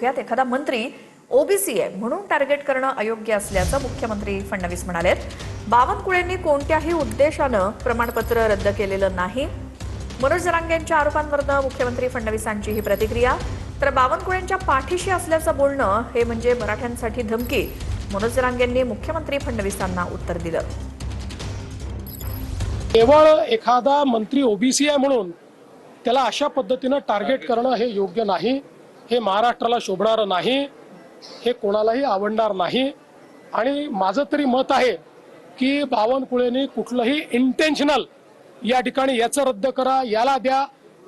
यात एखादा मंत्री ओबीसी आहे म्हणून टार्गेट करणं अयोग्य असल्याचं मुख्यमंत्री फडणवीस म्हणाले। बावनकुळेंनी कोणत्याही उद्देशानं प्रमाणपत्र रद्द केलेलं नाही। मनोज जरांगेंच्या आरोपांवरनं मुख्यमंत्री फडणवीसांची ही प्रतिक्रिया। तर बावनकुळेंच्या पाठीशी असल्याचं बोलणं हे म्हणजे मराठ्यांसाठी धमकी, मनोज जरांगेंनी मुख्यमंत्री फडणवीसांना उत्तर दिलं। केवळ एखादा मंत्री ओबीसी आहे म्हणून त्याला अशा पद्धतीनं टार्गेट करणं हे योग्य नाही, हे महाराष्ट्राला शोभणारं नाही, हे कोणालाही आवडणार नाही। आणि माझं तरी मत आहे की बावनकुळेंनी कुठलंही इंटेन्शनल या ठिकाणी याचं रद्द करा, याला द्या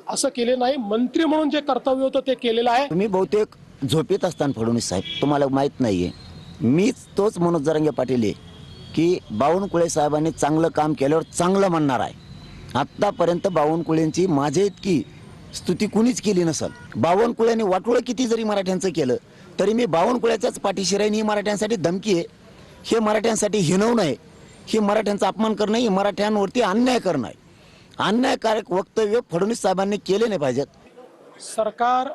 असं केले नाही। मंत्री म्हणून जे कर्तव्य होतं ते केलेलं आहे। तुम्ही बहुतेक झोपेत असताना फडणवीस साहेब, तुम्हाला माहित नाहीये, मीच तोच मनोज जरांगे पाटील आहे की बावनकुळे साहेबांनी चांगलं काम केल्यावर चांगलं म्हणणार आहे। आतापर्यंत बावनकुळेंची माझ्या इतकी स्तुती कुणीच केली नसेल। बावनकुळेंनी वाटोळं किती जरी मराठ्यांचं केलं तरी मी बावनकुळ्याच्याच पाठीशी राहीन। ही मराठ्यांसाठी धमकी आहे, हे मराठ्यांसाठी हिणवणं आहे, हे मराठ्यांचा अपमान करणं, हे मराठ्यांवरती अन्याय करणं आहे। अन्यायकारक वक्तव्य फडणवीस साहेबांनी केले नाही पाहिजेत। सरकार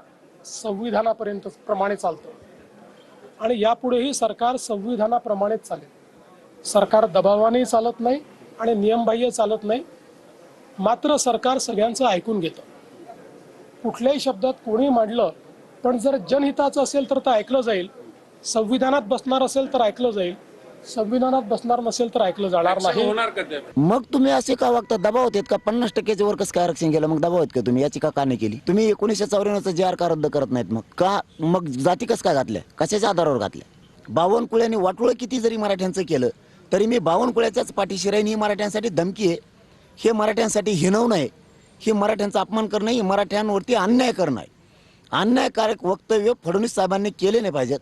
संविधानापर्यंत प्रमाणे चालतं आणि यापुढेही सरकार संविधानाप्रमाणेच चालेल। सरकार दबावाने चालत नाही आणि नियमबाह्य चालत नाही। मात्र सरकार सगळ्यांचं ऐकून घेतं। कुठल्याही शब्दात कोणी मांडलं पण जर जनहिताचं असेल तर ते ऐकलं जाईल, संविधानात बसणार असेल तर ऐकलं जाईल, संविधानात बसणार नसेल तर ऐकलं जाणार नाही। मग तुम्ही असे का वागता? दबाव आहेत का? 50% वर कसं काय आरक्षण केलं? मग दबाव आहेत का तुम्ही? याची का नाही केली तुम्ही? 1994चं जे आर का रद्द करत नाहीत? मग का? मग जाती कसं काय घातल्या? कशाच्या आधारावर घातल्या? बावनकुळ्यांनी वाटोळं किती जरी मराठ्यांचं केलं तरी मी बावनकुळ्याच्याच पाठीशी राहीन। ही मराठ्यांसाठी धमकी आहे, हे मराठ्यांसाठी हिणवणं आहे, हे मराठ्यांचा अपमान करणं, हे मराठ्यांवरती अन्याय करणं आहे। अन्यायकारक वक्तव्य फडणवीस साहेबांनी केले नाही पाहिजेत।